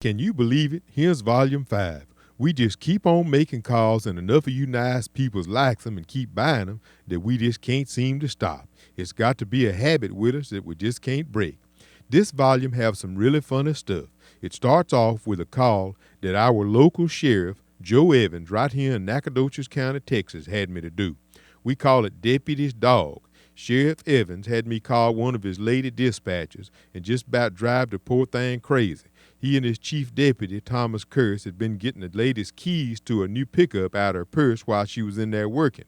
Can you believe it? Here's volume 5. We just keep on making calls, and enough of you nice peoples likes them and keep buying them that we just can't seem to stop. It's got to be a habit with us that we just can't break. This volume has some really funny stuff. It starts off with a call that our local sheriff, Joe Evans, right here in Nacogdoches County, Texas, had me to do. We call it Deputy's Dog. Sheriff Evans had me call one of his lady dispatchers and just about drive the poor thing crazy. He and his chief deputy, Thomas Curse, had been getting the lady's keys to a new pickup out of her purse while she was in there working.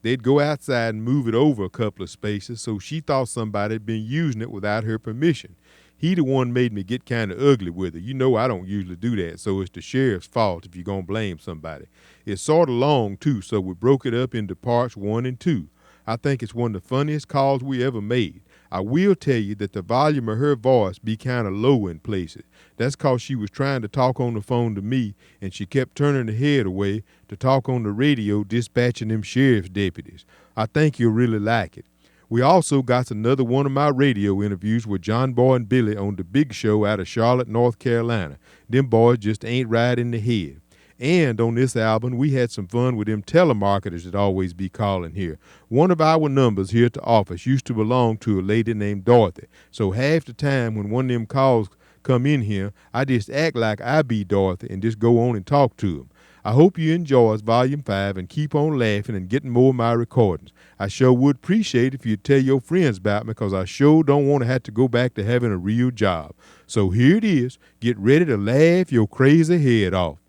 They'd go outside and move it over a couple of spaces, so she thought somebody had been using it without her permission. He the one made me get kind of ugly with her. You know I don't usually do that, so it's the sheriff's fault if you're going to blame somebody. It's sort of long, too, so we broke it up into parts 1 and 2. I think it's one of the funniest calls we ever made. I will tell you that the volume of her voice be kind of low in places. That's 'cause she was trying to talk on the phone to me, and she kept turning her head away to talk on the radio dispatching them sheriff's deputies. I think you'll really like it. We also got another one of my radio interviews with John Boy and Billy on the big show out of Charlotte, North Carolina. Them boys just ain't right in the head. And on this album, we had some fun with them telemarketers that always be calling here. One of our numbers here at the office used to belong to a lady named Dorothy. So half the time when one of them calls come in here, I just act like I be Dorothy and just go on and talk to them. I hope you enjoy Volume 5 and keep on laughing and getting more of my recordings. I sure would appreciate if you'd tell your friends about me, because I sure don't want to have to go back to having a real job. So here it is. Get ready to laugh your crazy head off.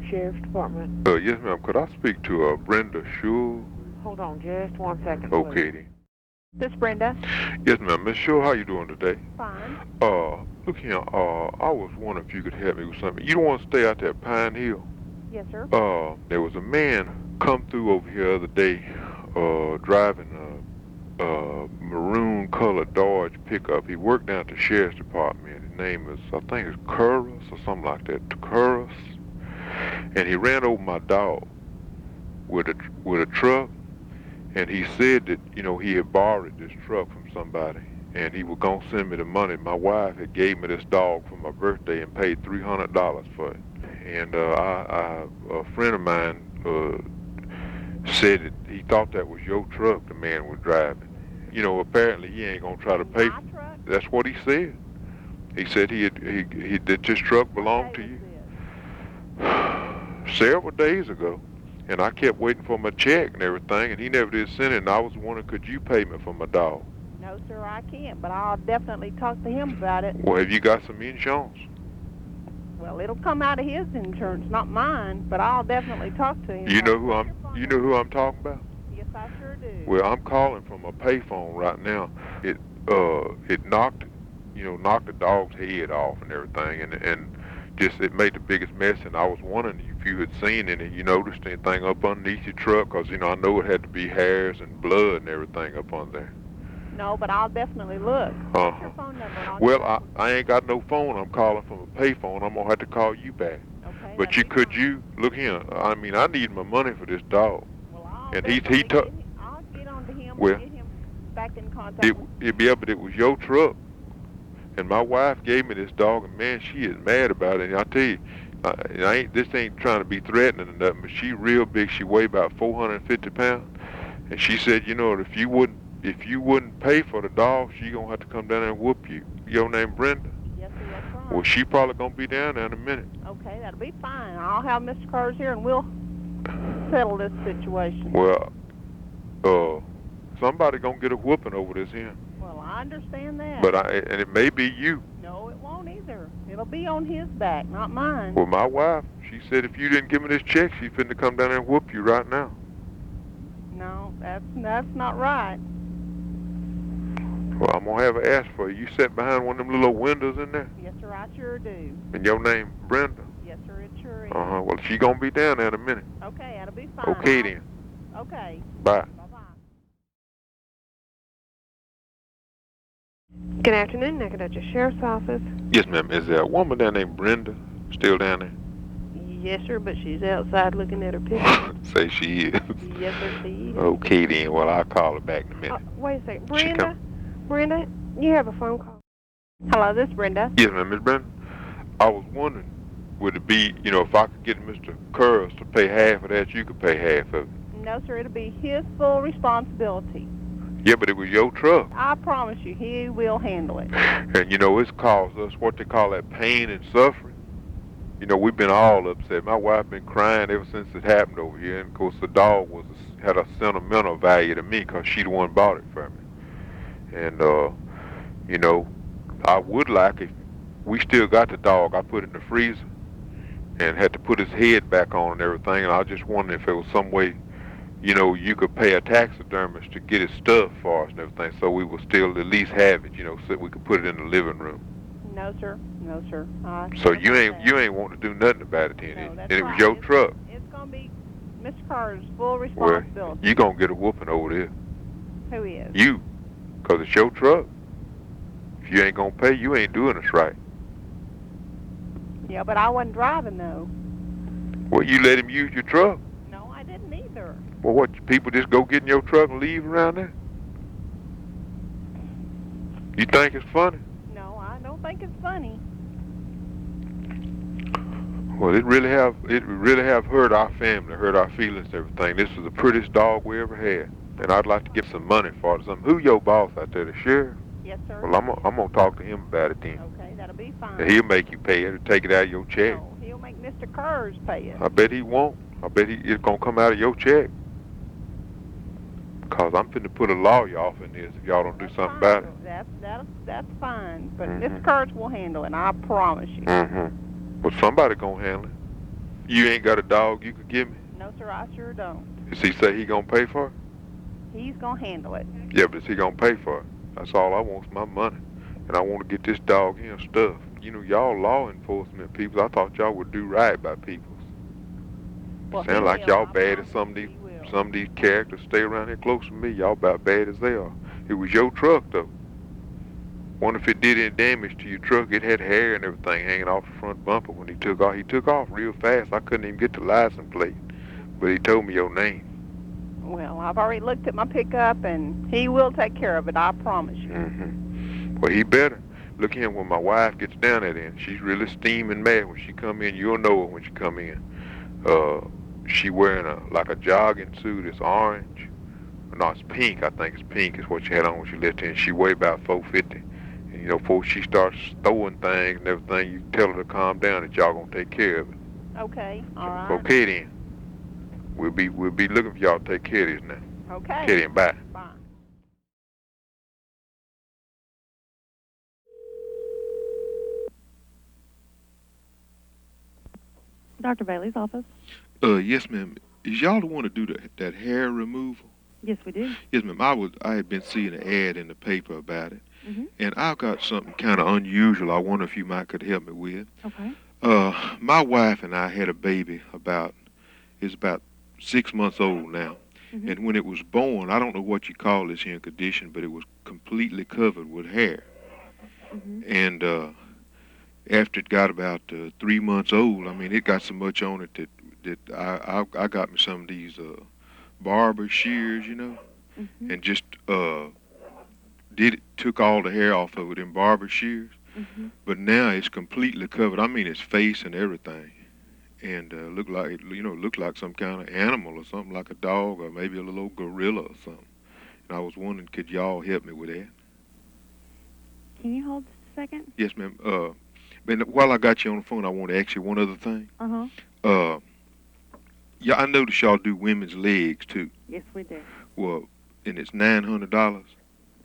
Sheriff's Department. Yes, ma'am. Could I speak to Brenda Shule? Hold on just 1 second. Okay, then. This is Brenda. Yes, ma'am. Miss Shule, how you doing today? Fine. Look here. I was wondering if you could help me with something. You don't want to stay out there at Pine Hill? Yes, sir. There was a man come through over here the other day, driving a maroon-colored Dodge pickup. He worked down at the Sheriff's Department. His name is, I think it's Curris or something like that. Curris. And he ran over my dog with a truck, and he said that, you know, he had borrowed this truck from somebody, and he was gonna send me the money. My wife had gave me this dog for my birthday and paid $300 for it. And a friend of mine said that he thought that was your truck the man was driving. You know, apparently he ain't gonna try to pay. My truck? That's what he said. He said that this truck belonged to you. Several days ago, and I kept waiting for my check and everything, and he never did send it, and I was wondering, could you pay me for my dog? No, sir, I can't, but I'll definitely talk to him about it. Well, have you got some insurance? Well, it'll come out of his insurance, not mine, but I'll definitely talk to him. You know who I'm talking about? Yes, I sure do. Well, I'm calling from a payphone right now. It knocked the dog's head off and everything, and just it made the biggest mess. And I was wondering if you had seen any, you noticed anything up underneath your truck, because you know I know it had to be hairs and blood and everything up on there. No, but I'll definitely look. What's your phone number? Well, I ain't got no phone. I'm calling from a payphone. I'm gonna have to call you back. Okay. But you look here? I mean, I need my money for this dog. Well, I'll And get on to him Well, and get him back in contact. But it was your truck. And my wife gave me this dog, and man, she is mad about it. And I tell you, this ain't trying to be threatening or nothing, but she real big. She weigh about 450 pounds. And she said, you know, if you wouldn't pay for the dog, she gonna have to come down there and whoop you. Your name Brenda? Yes, sir, that's right. Well, she probably gonna be down there in a minute. Okay, that'll be fine. I'll have Mr. Curtis here, and we'll settle this situation. Well, somebody gonna get a whooping over this here. Well, I understand that. And it may be you. No, it won't either. It'll be on his back, not mine. Well, my wife, she said if you didn't give me this check, she's finna come down there and whoop you right now. No, that's not right. Well, I'm gonna have her ask for you. You sat behind one of them little windows in there? Yes, sir, I sure do. And your name Brenda? Yes, sir, it sure is. Well, she gonna be down there in a minute. Okay, that'll be fine. Okay then. Okay. Bye. Good afternoon, Nacogdoches Sheriff's Office. Yes, ma'am. Is there a woman down named Brenda still down there? Yes, sir, but she's outside looking at her picture. Say she is. Yes, sir, she is. Okay then. Well, I'll call her back in a minute. Wait a second. Brenda? Brenda, you have a phone call. Hello, this is Brenda. Yes, ma'am, Miss Brenda. I was wondering, would it be, if I could get Mr. Curls to pay half of that, you could pay half of it? No, sir, it'll be his full responsibility. Yeah, but it was your truck. I promise you, he will handle it. And, it's caused us what they call that pain and suffering. We've been all upset. My wife been crying ever since it happened over here. And, of course, the dog had a sentimental value to me because she the one bought it for me. And, I would like if we still got the dog. I put it in the freezer and had to put his head back on and everything. And I just wondered if there was some way, you could pay a taxidermist to get his stuff for us and everything, so we would still at least have it, so we could put it in the living room. No, sir. No, sir. So you ain't wanting to do nothing about it then? No, that's and it right. was your truck. It's gonna be Mr. Carter's full responsibility. Well, you gonna get a whooping over there. Who is? You, 'cause it's your truck. If you ain't gonna pay, you ain't doing us right. Yeah, but I wasn't driving though. Well, you let him use your truck. No, I didn't either. Well, what, people just go get in your truck and leave around there? You think it's funny? No, I don't think it's funny. Well, it really have hurt our family, hurt our feelings and everything. This was the prettiest dog we ever had. And I'd like to get some money for it or something. Who your boss out there, the sheriff? Yes, sir. Well, I'm gonna talk to him about it then. Okay, that'll be fine. And he'll make you pay it or take it out of your check. No, he'll make Mr. Kurz pay it. I bet he won't. I bet it's gonna come out of your check. 'Cause I'm finna put a lawyer off in this if y'all don't do something about it. That's fine. But Mhm. Mr. Kurz will handle it, I promise you. Well, somebody gonna handle it. You ain't got a dog you could give me? No, sir, I sure don't. Does he say he gonna pay for it? He's gonna handle it. Yeah, but is he gonna pay for it? That's all I want is my money. And I want to get this dog here stuff. Y'all law enforcement people, I thought y'all would do right by people. Well, Sound he like will. y'all I bad as promise some of you these he will. Some of these characters stay around here close to me. Y'all about bad as they are. It was your truck, though. Wonder if it did any damage to your truck. It had hair and everything hanging off the front bumper when he took off. He took off real fast. I couldn't even get the license plate. But he told me your name. Well, I've already looked at my pickup, and he will take care of it, I promise you. Well, he better. Look here, when my wife gets down there then, she's really steaming mad when she come in. You'll know her when she come in. She wearing a jogging suit. It's orange. No, it's pink. I think it's pink is what she had on when she left in. She weighed about 450. And, before she starts throwing things and everything, you tell her to calm down that y'all gonna take care of it. Okay, all right. Okay then. We'll be looking for y'all to take care of this now. Okay. Okay then, bye. Bye. Dr. Bailey's office. Yes, ma'am. Is y'all the one to do that hair removal? Yes, we do. Yes, ma'am. I had been seeing an ad in the paper about it, Mm-hmm. and I've got something kind of unusual. I wonder if you might could help me with. Okay. My wife and I had a baby about 6 months old now, Mhm. and when it was born, I don't know what you call this here condition, but it was completely covered with hair, Mm-hmm. and after it got about 3 months old, I mean, it got so much on it that I got me some of these barber shears, Mm-hmm. and just took all the hair off of it in barber shears. Mm-hmm. But now it's completely covered. I mean, its face and everything, and looked like some kind of animal or something, like a dog or maybe a little old gorilla or something. And I was wondering, could y'all help me with that? Can you hold just a second? Yes, ma'am. But while I got you on the phone, I want to ask you one other thing. Uh-huh. Yeah, I noticed y'all do women's legs too. Yes, we do. Well, and it's $900.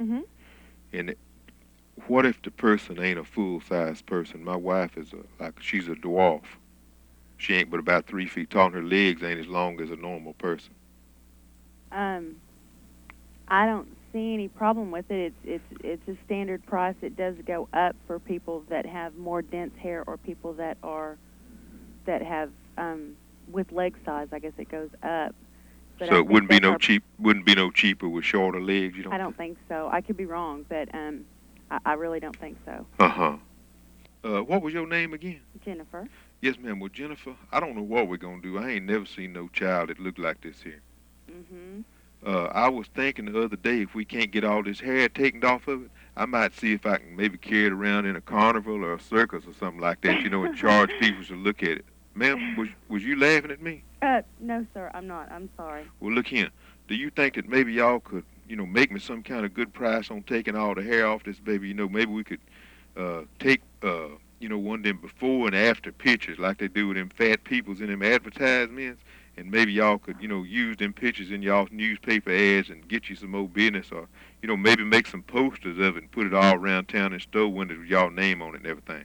Mm-hmm. And what if the person ain't a full-size person? My wife is she's a dwarf. She ain't but about 3 feet tall, and her legs ain't as long as a normal person. I don't see any problem with it. It's a standard price. It does go up for people that have more dense hair or people that have with leg size. I guess it goes up. But So I it think wouldn't be that's no cheaper with shorter legs. You don't? I don't think so. I could be wrong, but I really don't think so. Uh-huh. What was your name again? Jennifer. Yes, ma'am. Well, Jennifer, I don't know what we're gonna do. I ain't never seen no child that looked like this here. Mm-hmm. I was thinking the other day, if we can't get all this hair taken off of it, I might see if I can maybe carry it around in a carnival or a circus or something like that, and charge people to look at it. Ma'am, was you laughing at me? No, sir, I'm not. I'm sorry. Well, look here. Do you think that maybe y'all could, make me some kind of good price on taking all the hair off this baby? Maybe we could take, one of them before and after pictures like they do with them fat peoples in them advertisements. And maybe y'all could, use them pictures in y'all's newspaper ads and get you some more business, or, maybe make some posters of it and put it all around town in store windows with y'all name on it and everything.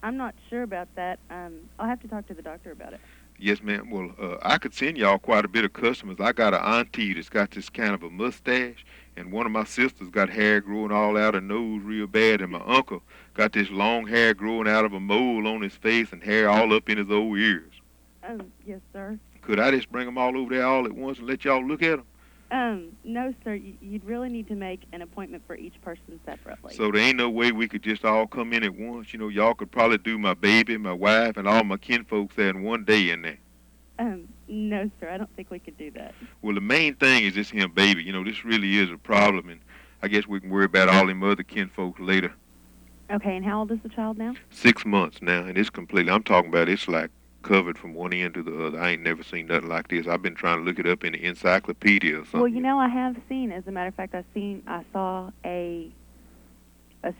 I'm not sure about that. I'll have to talk to the doctor about it. Yes, ma'am. Well, I could send y'all quite a bit of customers. I got an auntie that's got this kind of a mustache, and one of my sisters got hair growing all out her nose real bad, and my uncle got this long hair growing out of a mole on his face and hair all up in his old ears. Yes, sir. Could I just bring them all over there all at once and let y'all look at them? No, sir. You'd really need to make an appointment for each person separately. So there ain't no way we could just all come in at once? Y'all could probably do my baby, my wife, and all my kinfolks there in one day in there. No, sir. I don't think we could do that. Well, the main thing is this here baby. This really is a problem, and I guess we can worry about all them other kinfolks later. Okay, and how old is the child now? 6 months now, and it's completely, I'm talking about it's like covered from one end to the other. I ain't never seen nothing like this. I've been trying to look it up in the encyclopedia or something. Well, I have seen, as a matter of fact, I saw a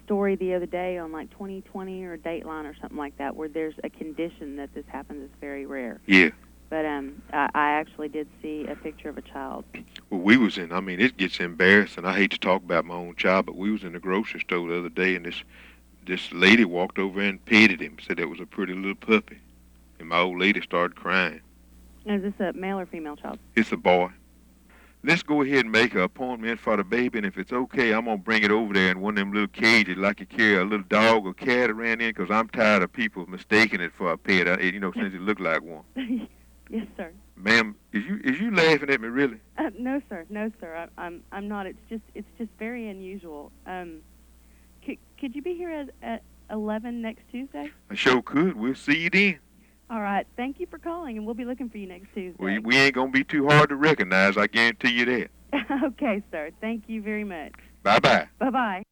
story the other day on like 2020 or Dateline or something like that, where there's a condition that this happens. It's very rare. Yeah. But I actually did see a picture of a child. Well, it gets embarrassing. I hate to talk about my own child, but we was in the grocery store the other day, and this lady walked over and petted him, said it was a pretty little puppy. And my old lady started crying. Is this a male or female child? It's a boy. Let's go ahead and make an appointment for the baby, and if it's okay, I'm going to bring it over there in one of them little cages like you carry a little dog or cat around in, because I'm tired of people mistaking it for a pet, since it looked like one. Yes, sir. Ma'am, is you laughing at me, really? No, sir. No, sir. I'm not. It's just very unusual. Could you be here at 11 next Tuesday? I sure could. We'll see you then. All right. Thank you for calling, and we'll be looking for you next Tuesday. Well, we ain't going to be too hard to recognize, I guarantee you that. Okay, sir. Thank you very much. Bye-bye. Bye-bye.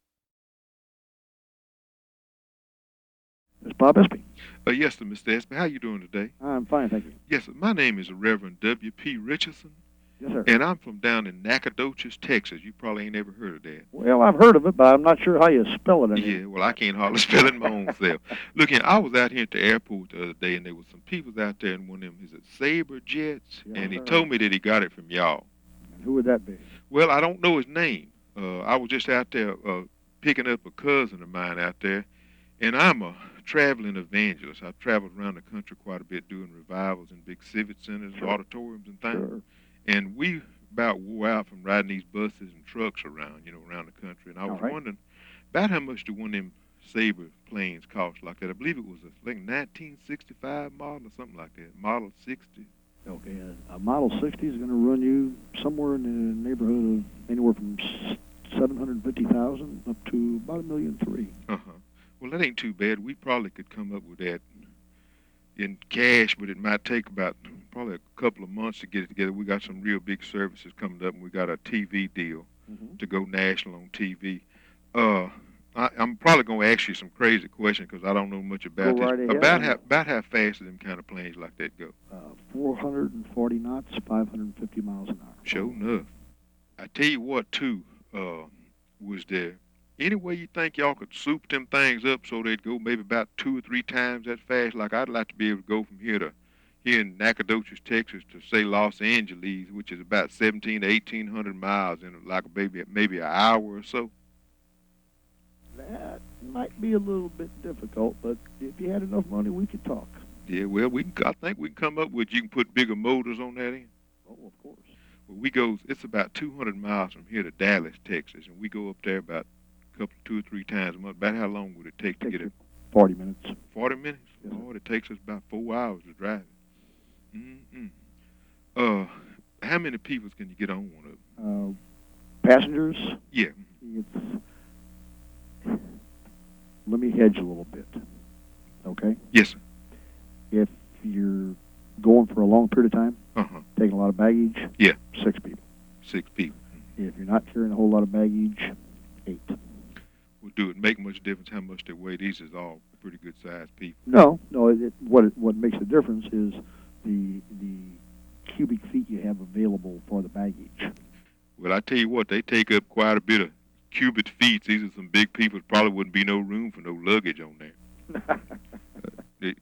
It's Bob Espy. Yes, sir, Mr. Espy. How you doing today? I'm fine, thank you. Yes, sir. My name is Reverend W.P. Richardson. Yes, sir. And I'm from down in Nacogdoches, Texas. You probably ain't never heard of that. Well, I've heard of it, but I'm not sure how you spell it. Yeah, well, I can't hardly spell it my own self. Look, I was out here at the airport the other day, and there was some people out there in one of them, is it Sabre jets? Yes, and he sir. told me that he got it from y'all. And who would that be? Well, I don't know his name. I was just out there picking up a cousin of mine out there, and I'm a traveling evangelist. I've traveled around the country quite a bit doing revivals in big civic centers, Sure. auditoriums, and things. Sure. And we about wore out from riding these buses and trucks around, around the country. And I was All right. wondering about how much do one of them Sabre planes cost like that. I believe it was a 1965 model or something like that, Model 60. Okay, a Model 60 is going to run you somewhere in the neighborhood of anywhere from $750,000 up to about $1.3 million. Uh-huh. Well, that ain't too bad. We probably could come up with that in cash, but it might take about probably a couple of months to get it together. We got some real big services coming up, and we got a TV deal to go national on TV. I'm probably going to ask you some crazy questions because I don't know much about Go this. right ahead. About how fast do them kind of planes like that go? 440 knots, 550 miles an hour. Sure enough. I tell you what, too, was there any way you think y'all could soup them things up so they'd go maybe about 2 or 3 times that fast? Like, I'd like to be able to go from here in Nacogdoches, Texas, to say Los Angeles, which is about 1,700 to 1,800 miles in like maybe an hour or so. That might be a little bit difficult, but if you had enough money, we could talk. Yeah, well, I think we can come up with, you can put bigger motors on that end. Oh, of course. Well, it's about 200 miles from here to Dallas, Texas, and we go up there about 2 or 3 times a month. About how long would it take to get it? 40 minutes. 40 minutes? Yes, Oh, it takes us about 4 hours to drive it. How many people can you get on one of them? Passengers, Yeah. let me hedge a little bit, okay? Yes, sir. If you're going for a long period of time, Uh-huh. taking a lot of baggage, Yeah. 6 people. 6 people. If you're not carrying a whole lot of baggage, 8. Well, do it make much difference how much they weigh? These is all pretty good sized people. No. What makes the difference is the cubic feet you have available for the baggage. Well, I tell you what, they take up quite a bit of cubic feet. These are some big people. Probably wouldn't be no room for no luggage on there.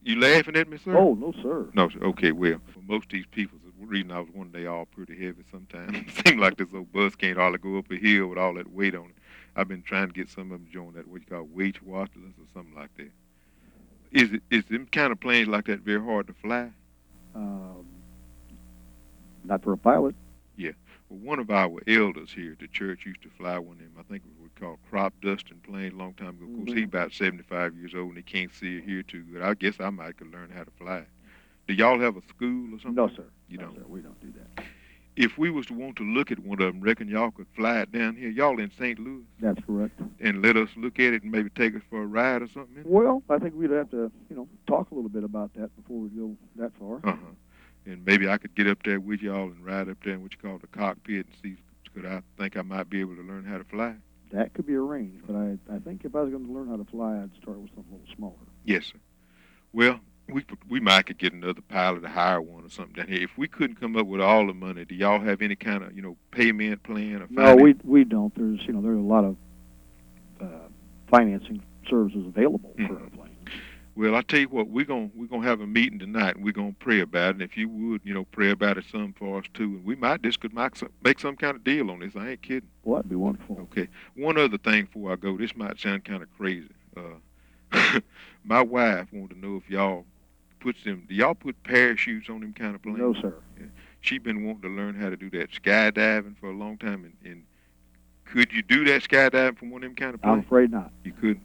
You laughing at me, sir? Oh, no, sir. No, sir. Okay, well, for most of these people, the reason I was wondering, they all pretty heavy sometimes. It seems like this old bus can't hardly go up a hill with all that weight on it. I've been trying to get some of them join that, what you call weight watchless or something like that. Is them kind of planes like that very hard to fly? Not for a pilot. Yeah. Well, one of our elders here at the church used to fly one of them, I think it was called crop dusting plane a long time ago. Of course, he's about 75 years old and he can't see or hear too good. I guess I might could learn how to fly. Do y'all have a school or something? No, sir. You don't? Sir, we don't do that. If we was to want to look at one of them, reckon y'all could fly it down here? Y'all in St. Louis? That's correct. And let us look at it and maybe take us for a ride or something? Well, I think we'd have to, talk a little bit about that before we go that far. Uh-huh. And maybe I could get up there with y'all and ride up there in what you call the cockpit and see, could I think I might be able to learn how to fly? That could be arranged, but I think if I was going to learn how to fly, I'd start with something a little smaller. Yes, sir. Well, we might could get another pilot to hire one or something down here. If we couldn't come up with all the money, do y'all have any kind of, payment plan or No, finance? we don't. There's, there's a lot of financing services available for airplanes. Well, I tell you what, we're gonna have a meeting tonight, and we're gonna pray about it. And if you would, pray about it some for us too, and we might could make some kind of deal on this. I ain't kidding. Well, that'd be wonderful. Okay. One other thing before I go. This might sound kind of crazy. My wife wanted to know if y'all do y'all put parachutes on them kind of planes? No, sir. Yeah. She been wanting to learn how to do that skydiving for a long time, and could you do that skydiving from one of them kind of planes? I'm afraid not. You couldn't?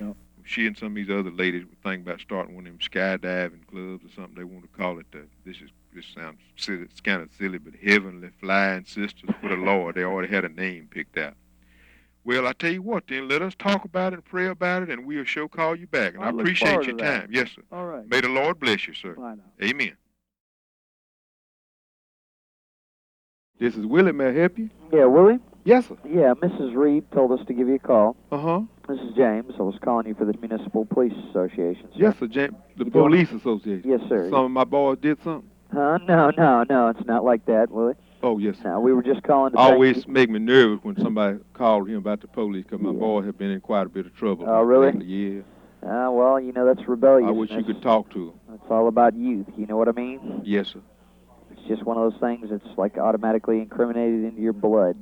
No. She and some of these other ladies were thinking about starting one of them skydiving clubs or something. They want to call it this sounds silly, it's kind of silly, but Heavenly Flying Sisters for the Lord. They already had a name picked out. Well, I tell you what, then let us talk about it and pray about it, and we'll sure call you back. And I appreciate your time. Yes, sir. All right. May the Lord bless you, sir. Bye now. Amen. This is Willie. May I help you? Yeah, Willie? Yes, sir. Yeah, Mrs. Reed told us to give you a call. Uh-huh. This is James. I was calling you for the Municipal Police Association. Sir. Yes, sir, James. The You doing Police Association. Yes, sir. Some of my boys did something? Huh? No, it's not like that, Willie. Oh, yes, sir. No, we were just calling to thank Always you. make me nervous when somebody called him about the police, because my Yeah. boy had been in quite a bit of trouble. Oh, really? Lately. Yeah. Well, that's rebellious. I wish you could talk to him. It's all about youth, you know what I mean? Yes, sir. It's just one of those things that's like automatically incriminated into your blood,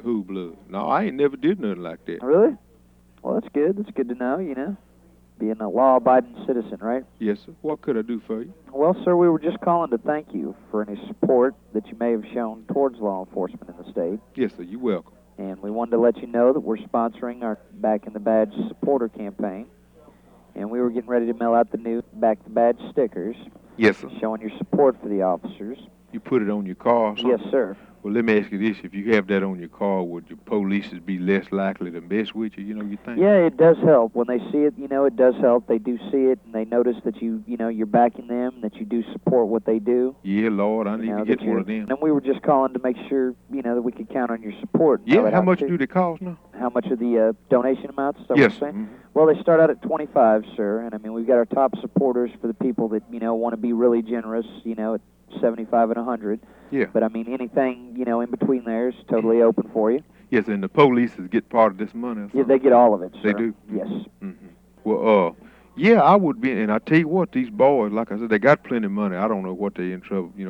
Who blood? No, I ain't never did nothing like that. Really? Well, that's good. That's good to know, Being a law-abiding citizen, right? Yes, sir. What could I do for you? Well, sir, we were just calling to thank you for any support that you may have shown towards law enforcement in the state. Yes, sir. You're welcome. And we wanted to let you know that we're sponsoring our Back in the Badge supporter campaign. And we were getting ready to mail out the new Back the Badge stickers Yes, sir. showing your support for the officers. You put it on your car or something? Yes, sir. Well, let me ask you this. If you have that on your car, would your police be less likely to mess with you, you think? Yeah, it does help. When they see it, it does help. They do see it, and they notice that you're backing them, that you do support what they do. Yeah, Lord, I need to get one of them. And we were just calling to make sure, that we could count on your support. Yeah, how much do they cost now? How much are the donation amounts? Is that Yes. what you're saying? Mhm. Well, they start out at $25, sir. And, we've got our top supporters for the people that, want to be really generous, at 75 and 100. Yeah. But, anything, in between there is totally open for you. Yes, and the police get part of this money or something? Yeah, they get all of it, sir. They do? Yes. Mm-hmm. Well, yeah, I would be, and I tell you what, these boys, like I said, they got plenty of money. I don't know what they in trouble, they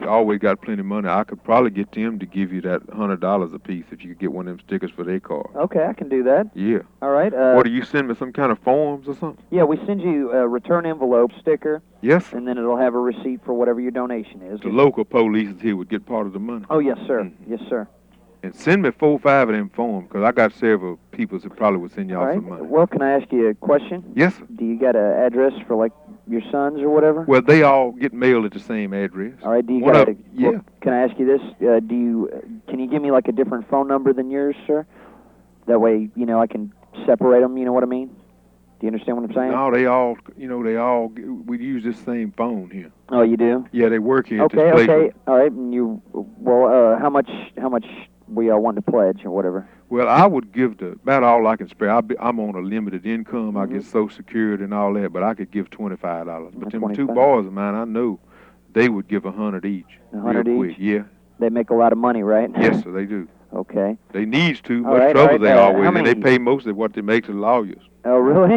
always got plenty of money. I could probably get them to give you that $100 a piece if you could get one of them stickers for their car. Okay, I can do that. Yeah. All right. Or do you send me some kind of forms or something? Yeah, we send you a return envelope sticker, Yes. and then it'll have a receipt for whatever your donation is. The local police here would get part of the money. Oh, yes, sir. Mm-hmm. Yes, sir. And send me 4 or 5 of them forms, because I got several people that probably would send y'all All right. some money. Well, can I ask you a question? Yes, sir. Do you got an address for, like, your sons or whatever? Well, they all get mailed at the same address. All right. Do you One got of- yeah. Can I ask you this? Can you give me, like, a different phone number than yours, sir? That way, I can separate them, you know what I mean? Do you understand what I'm saying? No, they all, we use this same phone here. Oh, you do? Yeah, they work here at Okay, this place. okay. All right. And how much we want to pledge or whatever? Well, I would give about all I can spare. I'm on a limited income. I Mm-hmm. get Social Security and all that, but I could give $25. But them 2 $25. boys of mine, I know they would give 100 each. 100 real each? quick. Yeah. They make a lot of money, right? Yes, sir, they do. Okay. They needs to. All Much right, trouble all right. they always. How And they many- pay most of what they make to lawyers. Oh, really?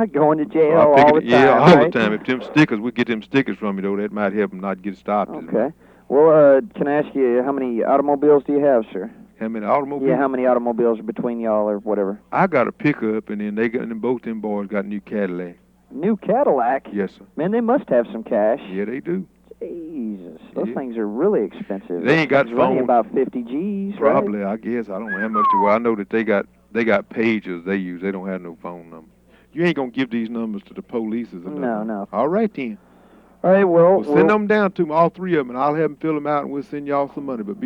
Going to jail I all figured- the time. Yeah, all right? the time. If them stickers, we get them stickers from you, though, that might help them not get stopped. Okay. Well, can I ask you, how many automobiles do you have, sir? How many automobiles? Yeah, how many automobiles are between y'all or whatever? I got a pickup, and then both them boys got new Cadillac. New Cadillac? Yes, sir. Man, they must have some cash. Yeah, they do. Jesus, those Yeah. things are really expensive. They ain't got Those running phones. about 50 G's, Probably, I guess. I don't know how much to. Well, I know that they got pagers they use. They don't have no phone number. You ain't gonna give these numbers to the police or nothing. No, no. All right then. All right, well, Well, send them down to me, all 3 of them, and I'll have them fill them out, and we'll send y'all some money. But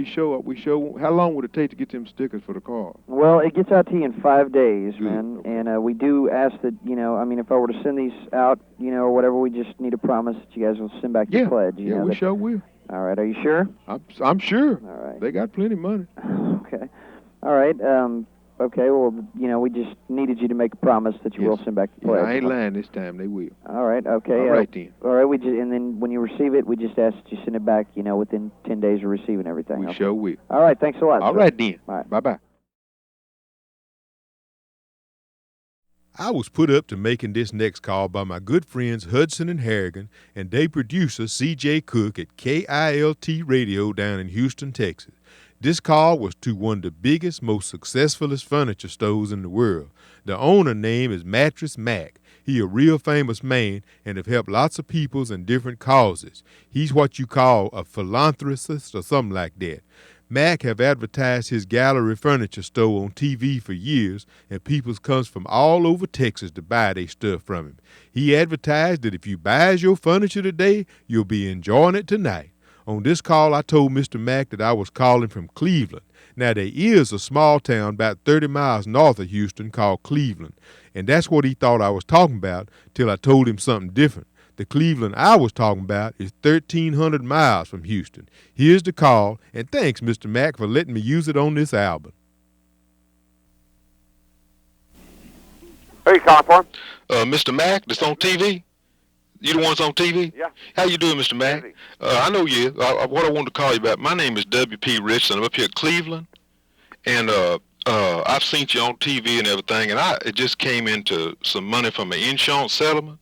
how long would it take to get them stickers for the car? Well, it gets out to you in 5 days, Good. man. And we do ask that, if I were to send these out, or whatever, we just need a promise that you guys will send back your pledge. You know, we that- sure will. All right, are you sure? I'm sure. All right. They got plenty of money. Okay. All right. Okay, well, we just needed you to make a promise that you will send back the Yeah, pledge. I ain't lying this time. They will. All right, okay. All right then. All right, and then when you receive it, we just ask that you send it back, within 10 days of receiving everything. We okay? sure will. All right, thanks a lot. All sir. right then. All right. Bye-bye. I was put up to making this next call by my good friends Hudson and Harrigan and their producer C.J. Cook at KILT Radio down in Houston, Texas. This call was to one of the biggest, most successfulest furniture stores in the world. The owner name is Mattress Mac. He a real famous man and have helped lots of peoples in different causes. He's what you call a philanthropist or something like that. Mac have advertised his gallery furniture store on TV for years, and people comes from all over Texas to buy their stuff from him. He advertised that if you buys your furniture today, you'll be enjoying it tonight. On this call, I told Mr. Mack that I was calling from Cleveland. Now, there is a small town about 30 miles north of Houston called Cleveland, and that's what he thought I was talking about till I told him something different. The Cleveland I was talking about is 1,300 miles from Houston. Here's the call, and thanks, Mr. Mack, for letting me use it on this album. Who are you calling for? Mr. Mack, that's on TV? You the ones on TV? Yeah. How you doing, Mr. Mack? Easy. I know you. What I wanted to call you about, my name is W.P. Richardson. I'm up here at Cleveland, and I've seen you on TV and everything, and it just came into some money from an insurance settlement,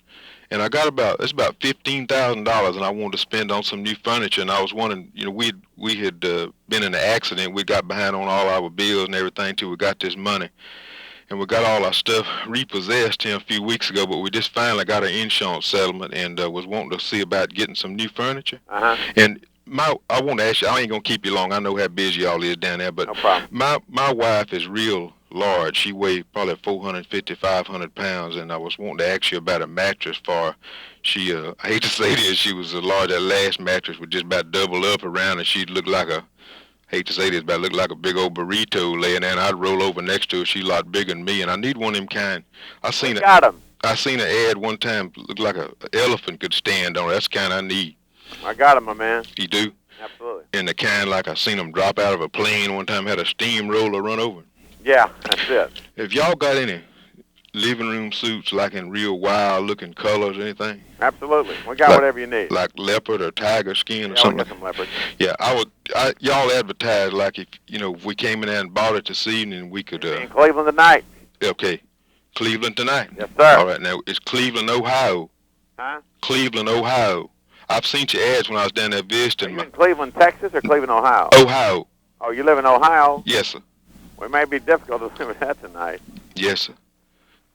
and I got about $15,000, and I wanted to spend on some new furniture, and I was wondering, we had been in an accident. We got behind on all our bills and everything till we got this money. And we got all our stuff repossessed here a few weeks ago, but we just finally got an insurance settlement and was wanting to see about getting some new furniture. Uh-huh. And I want to ask you, I ain't going to keep you long. I know how busy y'all is down there, but No problem. my wife is real large. She weighs probably 450, 500 pounds, and I was wanting to ask you about a mattress for her. She, I hate to say this, she was a large. That last mattress would just about double up around, and she looked like hate to say this, but I look like a big old burrito laying there, and I'd roll over next to her. She's a lot bigger than me, and I need one of them kind. I seen an ad one time, looked like an elephant could stand on it. That's the kind I need. I got him, my man. You do? Absolutely. And the kind like I seen them drop out of a plane one time, had a steamroller run over. Yeah, that's it. If y'all got any living room suits, like in real wild-looking colors or anything? Absolutely. We got whatever you need. Like leopard or tiger skin or Yeah, something? we got some leopard. Yeah, y'all advertise like if we came in there and bought it this evening, we could... in Cleveland tonight. Okay. Cleveland tonight? Yes, sir. All right, now, it's Cleveland, Ohio. Huh? Cleveland, Ohio. I've seen your ads when I was down there visiting. Are you in Cleveland, Texas, or Cleveland, Ohio? Ohio. Oh, you live in Ohio? Yes, sir. Well, it may be difficult to live with that tonight. Yes, sir.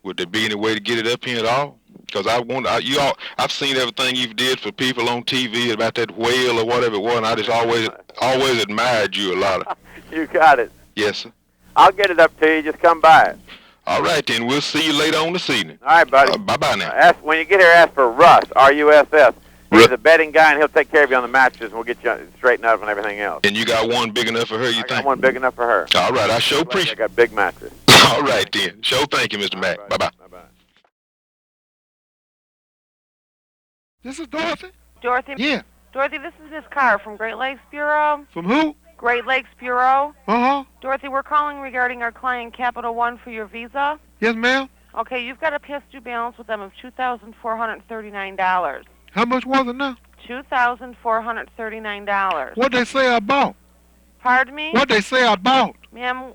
Would there be any way to get it up here at all? Because I've seen everything you've did for people on TV about that whale or whatever it was, and I just always admired you a lot. You got it. Yes, sir. I'll get it up to you. Just come by. All right, then. We'll see you later on this evening. All right, buddy. Bye-bye now. When you get here, ask for Russ, R-U-S-S. He's a betting guy, and he'll take care of you on the mattresses, and we'll get you straightened up and everything else. And you got one big enough for her, you think? I got one big enough for her. All right, I sure appreciate it. I got big mattress. All right, then. Sure, thank you, Mr. Mack. Bye-bye. Bye-bye. This is Dorothy? Dorothy? Yeah. Dorothy, this is Miss Carr from Great Lakes Bureau. From who? Great Lakes Bureau. Uh-huh. Dorothy, we're calling regarding our client Capital One for your visa. Yes, ma'am. Okay, you've got a past due balance with them of $2,439. How much was it now? $2,439. What'd they say I bought? Pardon me? What'd they say I bought? Ma'am,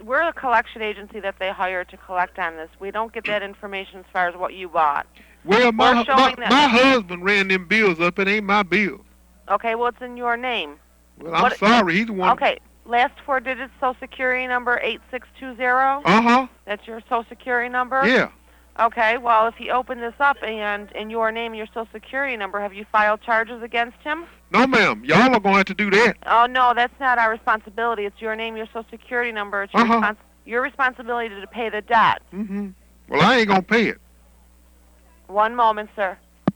we're a collection agency that they hire to collect on this. We don't get that information as far as what you bought. Well, my my husband ran them bills up. It ain't my bill. Okay, well, it's in your name. Well, I'm sorry. He's the one. Okay, last 4 digits, Social Security number 8620. Uh-huh. That's your Social Security number? Yeah. Okay, well, if he opened this up and in your name and your Social Security number, have you filed charges against him? No, ma'am. Y'all are going to have to do that. Oh, no, that's not our responsibility. It's your name, your Social Security number. It's your responsibility to pay the debt. Mm-hmm. Well, I ain't going to pay it. One moment, sir. Do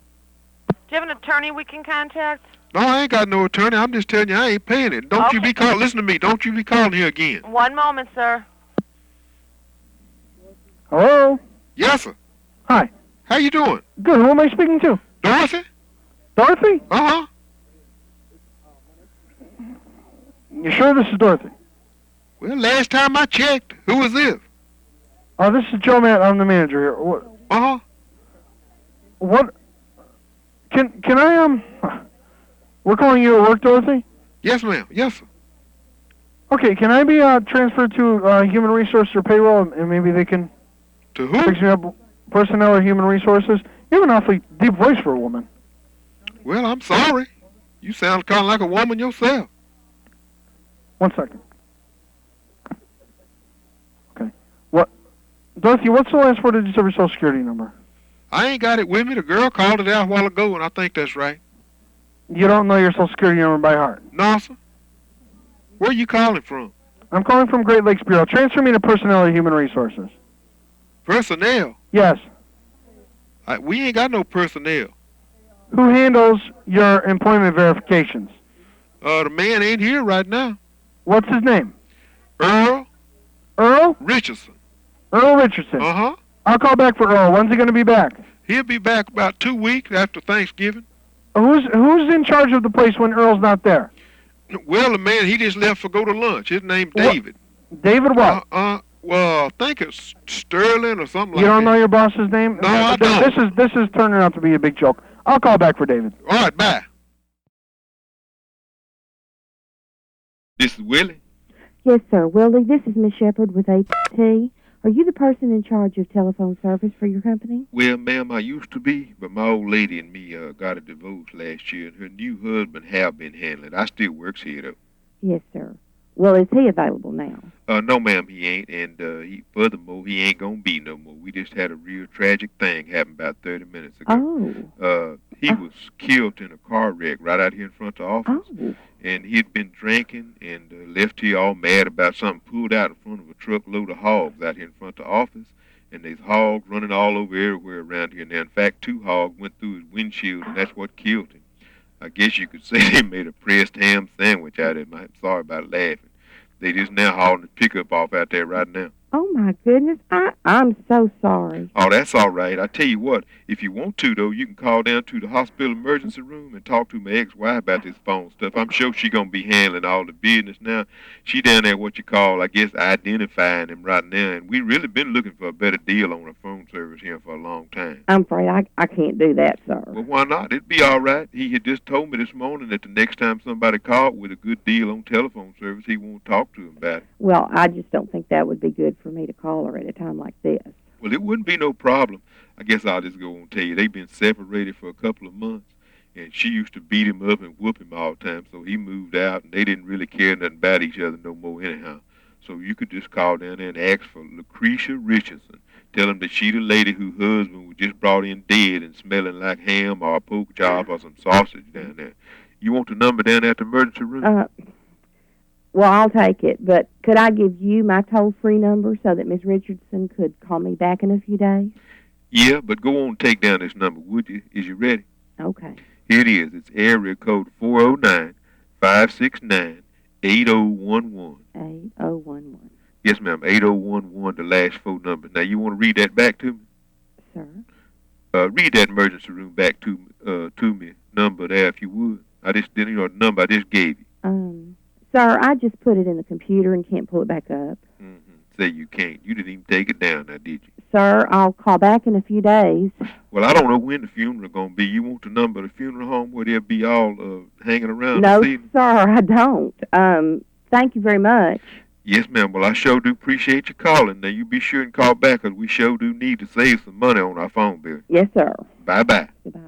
you have an attorney we can contact? No, I ain't got no attorney. I'm just telling you I ain't paying it. Don't you be calling. Listen to me. Don't you be calling here again. One moment, sir. Hello? Yes, sir. Hi. How you doing? Good. Who am I speaking to? Dorothy? Dorothy? Uh-huh. You sure this is Dorothy? Well, last time I checked, who was this? Oh, this is Joe Matt. I'm the manager here. Uh-huh. What? Can I, we're calling you at work, Dorothy? Yes, ma'am. Yes, sir. Okay, can I be transferred to Human Resources or Payroll, and maybe they can... To who? Fix me up Personnel or Human Resources? You have an awfully deep voice for a woman. Well, I'm sorry. You sound kind of like a woman yourself. 1 second. Okay. What? Dorothy, what's the last 4 digits of your Social Security number? I ain't got it with me. The girl called it out a while ago, and I think that's right. You don't know your Social Security number by heart? No, sir. Where you calling from? I'm calling from Great Lakes Bureau. Transfer me to Personnel or Human Resources. Personnel? Yes. We ain't got no personnel. Who handles your employment verifications? The man ain't here right now. What's his name? Earl? Earl? Richardson. Earl Richardson. Uh-huh. I'll call back for Earl. When's he going to be back? He'll be back about 2 weeks after Thanksgiving. Who's in charge of the place when Earl's not there? Well, the man, he just left for go to lunch. His name's David. David what? Well, I think it's Sterling or something like that. You don't know your boss's name? No, I don't. This is turning out to be a big joke. I'll call back for David. All right, bye. This is Willie. Yes, sir. Willie, this is Miss Shepherd with AT&T. Are you the person in charge of telephone service for your company? Well, ma'am, I used to be, but my old lady and me got a divorce last year, and her new husband have been handling it. I still works here, though. Yes, sir. Well, is he available now? No, ma'am, he ain't, and furthermore, he ain't gonna be no more. We just had a real tragic thing happen about 30 minutes ago. Oh. He was killed in a car wreck right out here in front of the office. Oh. And he'd been drinking and left here all mad about something, pulled out in front of a truckload of hogs out here in front of the office. And there's hogs running all over everywhere around here now. In fact, 2 hogs went through his windshield, and that's what killed him. I guess you could say they made a pressed ham sandwich out of him. I'm sorry about laughing. They just now hauling the pickup off out there right now. Oh, my goodness. I'm so sorry. Oh, that's all right. I tell you what, if you want to, though, you can call down to the hospital emergency room and talk to my ex-wife about this phone stuff. I'm sure she's going to be handling all the business now. She down there what you call, I guess, identifying him right now. And we really been looking for a better deal on a phone service here for a long time. I'm afraid I can't do that, sir. Well, why not? It'd be all right. He had just told me this morning that the next time somebody called with a good deal on telephone service, he won't talk to him about it. Well, I just don't think that would be good for me to call her at a time like this. Well, it wouldn't be no problem. I guess I'll just go on and tell you, they've been separated for a couple of months, and she used to beat him up and whoop him all the time, so he moved out, and they didn't really care nothing about each other no more anyhow. So you could just call down there and ask for Lucretia Richardson. Tell him that she the lady whose husband was just brought in dead and smelling like ham or a pork chop or some sausage down there. You want the number down at the emergency room? Well, I'll take it, but could I give you my toll-free number so that Miss Richardson could call me back in a few days? Yeah, but go on and take down this number, would you? Is you ready? Okay. Here it is. It's area code 409-569-8011. 8011. Yes, ma'am, 8011, the last 4 numbers. Now, you want to read that back to me? Sir? read that emergency room back to me number there if you would. I just didn't know the number I just gave you. Sir, I just put it in the computer and can't pull it back up. Mm-hmm. Say you can't. You didn't even take it down now, did you? Sir, I'll call back in a few days. Well, I don't know when the funeral gonna be. You want the number of the funeral home where they'll be all hanging around? No, this evening? sir, I don't. Thank you very much. Yes, ma'am. Well, I sure do appreciate you calling. Now, you be sure and call back, 'cause we sure do need to save some money on our phone bill. Yes, sir. Bye-bye. Goodbye.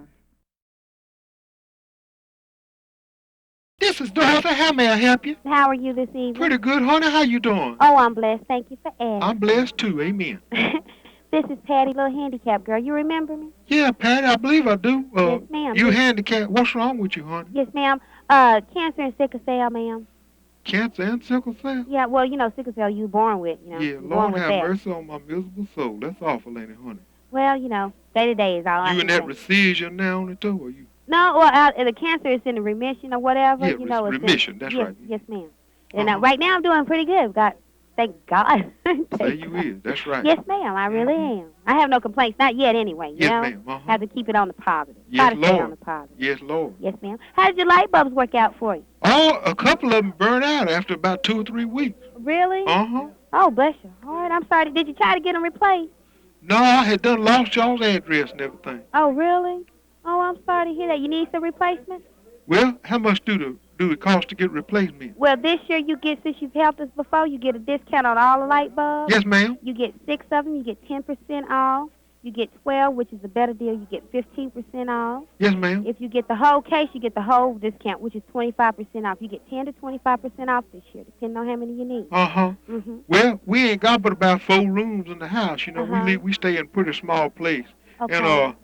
This is Dorothy. How may I help you? How are you this evening? Pretty good, honey. How you doing? Oh, I'm blessed. Thank you for asking. I'm blessed, too. Amen. This is Patty, little handicap girl. You remember me? Yeah, Patty, I believe I do. Yes, ma'am. You handicapped. What's wrong with you, honey? Yes, ma'am. Cancer and sickle cell, ma'am. Cancer and sickle cell? Yeah, well, you know, sickle cell you born with, you know. Yeah, You're born Lord with have that. mercy on my miserable soul. That's awful, ain't it, honey? Well, you know, day to day is all I You can in that say. recession now on it, too, or you? No, well, the cancer is in the remission or whatever. Yeah, you know, it's remission. That's yes, right. Yes, ma'am. And right now I'm doing pretty good. Thank God. Say you is. That's right. Yes, ma'am. I really am. I have no complaints. Not yet, anyway. You Yes, know? ma'am. Have to keep it on the positive. Yes, Try to stay Lord. on the positive. Yes, Lord. Yes, ma'am. How did your light bulbs work out for you? Oh, a couple of them burned out after about 2 or 3 weeks. Really? Uh-huh. Oh, bless you. All right, I'm sorry. Did you try to get them replaced? No, I had done lost y'all's address and everything. Oh, really? Oh, I'm sorry to hear that. You need some replacement? Well, how much do it cost to get replacement? Well, this year you get, since you've helped us before, you get a discount on all the light bulbs. Yes, ma'am. You get 6 of them. You get 10% off. You get 12, which is a better deal. You get 15% off. Yes, ma'am. If you get the whole case, you get the whole discount, which is 25% off. You get 10 to 25% off this year, depending on how many you need. Uh-huh. Mm-hmm. Well, we ain't got but about 4 rooms in the house. You know, Uh-huh. we stay in a pretty small place. Okay. And,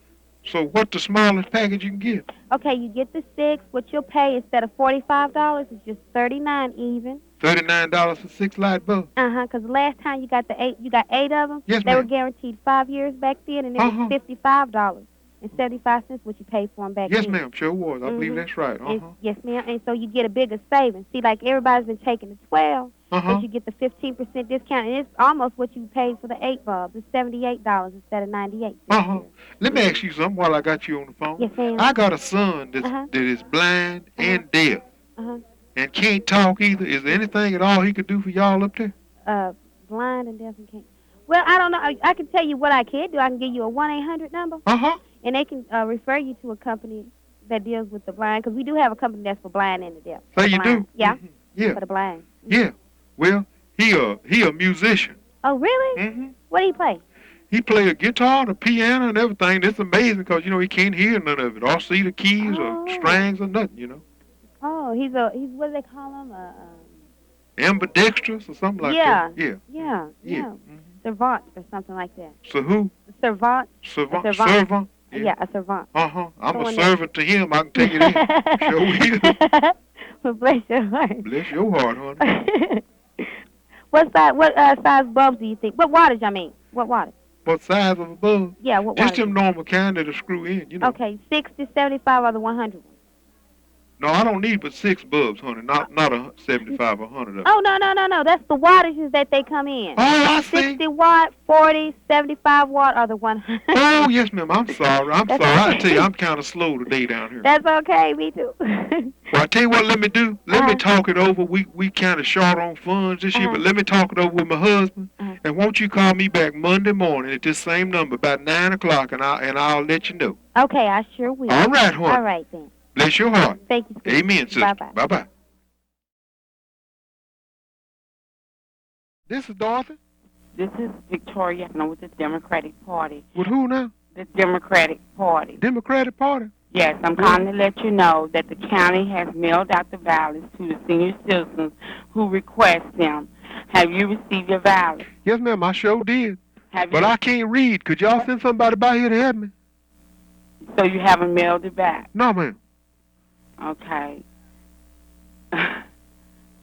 so what's the smallest package you can get? Okay, you get the 6. What you'll pay instead of $45 is just $39 even. $39 for 6 light bulbs. Because the last time you got the 8, you got 8 of them. Yes, They were ma'am. guaranteed 5 years back then, and it was $55.75 what you paid for them back Yes, then. ma'am. Sure was. I believe that's right. And, yes, ma'am. And so you get a bigger savings. See, like everybody's been taking the 12, but you get the 15% discount, and it's almost what you paid for the 8 bulbs. It's $78 instead of $98. Let me ask you something while I got you on the phone. Yes, ma'am. I got a son that is blind and deaf and can't talk either. Is there anything at all he could do for y'all up there? Blind and deaf and can't. Well, I don't know. I can tell you what I can do. I can give you a 1-800 number. And they can refer you to a company that deals with the blind, because we do have a company that's for blind and the deaf. So you do? Yeah. Yeah. For the blind. Yeah. Well, he a musician. Oh, really? What do you play? He play a guitar, the piano, and everything. It's amazing because, you know, he can't hear none of it, or see the keys or strings or nothing, you know. Oh, he's what do they call him? Ambidextrous or something like that. Yeah. Servant or something like that. So who? Servant. Servant? Yeah, a servant. I'm Someone a servant to him. I can take it in. Sure will. Well, bless your heart. Bless your heart, honey. What size bulbs do you think? What wattage, I mean? What wattage? What size of a bulb? Yeah, what Just wattage? them normal kind that'll screw in, you know. Okay, 60, 75, or the 100 one? No, I don't need but 6 bulbs, honey. Not a 75 or 100 of them. Oh, no. That's the wattages that they come in. Oh, I see. 60 watt, 40, 75 watt, or the 100. Oh, yes, ma'am. I'm sorry. I Okay. tell you, I'm kind of slow today down here. That's okay. Me too. Well, I tell you what, let me do. Let me talk it over. We kind of short on funds this year, but let me talk it over with my husband. And won't you call me back Monday morning at this same number about 9 o'clock, and I'll let you know. Okay, I sure will. All right, honey. All right, then. Bless your heart. Thank you, sister. Amen, sister. Bye-bye. Bye-bye. This is Dorothy. This is Victoria, and I'm with the Democratic Party. With who now? The Democratic Party. Democratic Party? Yes, I'm calling to let you know that the county has mailed out the ballots to the senior citizens who request them. Have you received your ballot? Yes, ma'am, I sure did. Have But you? I can't read. Could y'all send somebody by here to help me? So you haven't mailed it back? No, ma'am. Okay.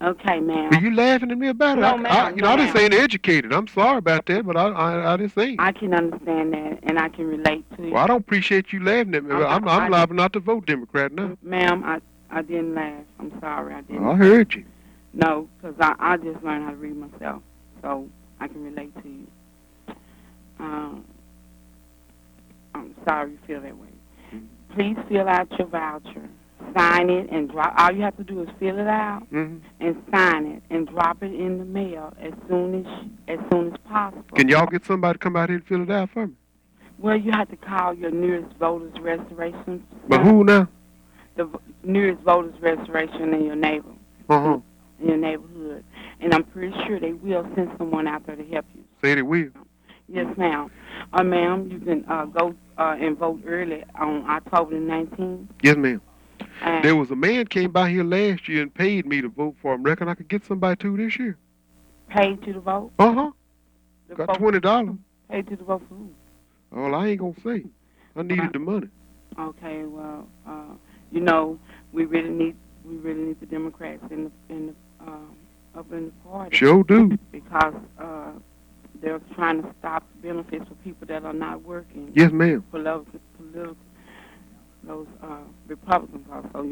Okay, ma'am. Are you laughing at me about it? No, ma'am. I just ain't educated. I'm sorry about that, but I just ain't. I can understand that, and I can relate to you. Well, I don't appreciate you laughing at me. I'm liable not to vote Democrat now. Ma'am, I didn't laugh. I'm sorry, I didn't. I heard you. No, because I just learned how to read myself, so I can relate to you. I'm sorry you feel that way. Please fill out your voucher, sign it, and drop. All you have to do is fill it out and sign it and drop it in the mail as soon as possible. Can y'all get somebody to come out here and fill it out for me? Well, you have to call your nearest voters restoration. But who now? The nearest voters restoration in your in your neighborhood, and I'm pretty sure they will send someone out there to help you. Say they will. Yes, ma'am. Ma'am, you can go and vote early on October the 19th. Yes, ma'am. There was a man came by here last year and paid me to vote for him. Reckon I could get somebody too this year. Paid you to vote? Got $20. Paid you to vote for who? Well, I ain't gonna say. I needed the money. Okay, well, you know, we really need the Democrats up in the party. Sure do. Because they're trying to stop benefits for people that are not working. Yes, ma'am. Those Republicans also.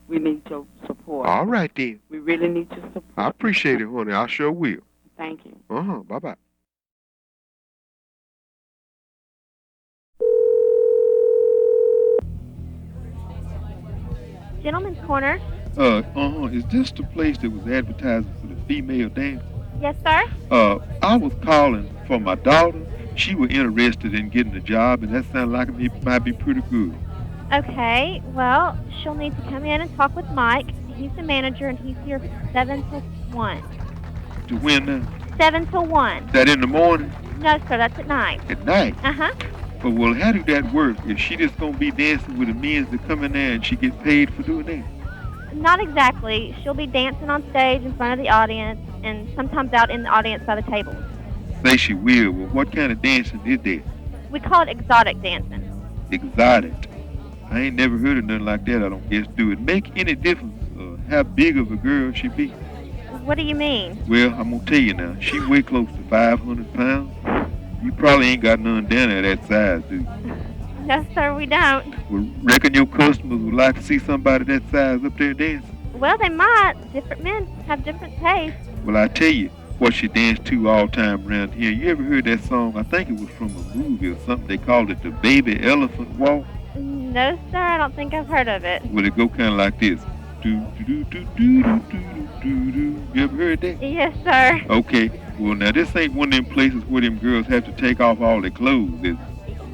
We need your support. All right then. We really need your support. I appreciate it, honey. I sure will. Thank you. Bye-bye. Gentleman's Corner. Is this the place that was advertising for the female dance? Yes, sir. I was calling for my daughter. She was interested in getting a job, and that sounded like it might be pretty good. Okay, well, she'll need to come in and talk with Mike. He's the manager, and he's here 7 till 1. To when now? 7 till 1. Is that in the morning? No, sir, that's at night. At night? Uh-huh. But, well, how do that work? Is she just going to be dancing with the men that come in there and she get paid for doing that? Not exactly. She'll be dancing on stage in front of the audience and sometimes out in the audience by the tables. Say she will. Well, what kind of dancing is that? We call it exotic dancing. Exotic? I ain't never heard of nothing like that, I don't guess. Do it make any difference how big of a girl she be? What do you mean? Well, I'm going to tell you now. She weigh close to 500 pounds. You probably ain't got none down there that size, do you? No, sir, we don't. Well, reckon your customers would like to see somebody that size up there dancing? Well, they might. Different men have different tastes. Well, I tell you what she danced to all time around here. You ever heard that song? I think it was from a movie or something. They called it the Baby Elephant Walk. No, sir, I don't think I've heard of it. Well, it go kind of like this. Do, do, do, do, do, do, do, do, do. You ever heard that? Yes, sir. Okay. Well, now, this ain't one of them places where them girls have to take off all their clothes, is it?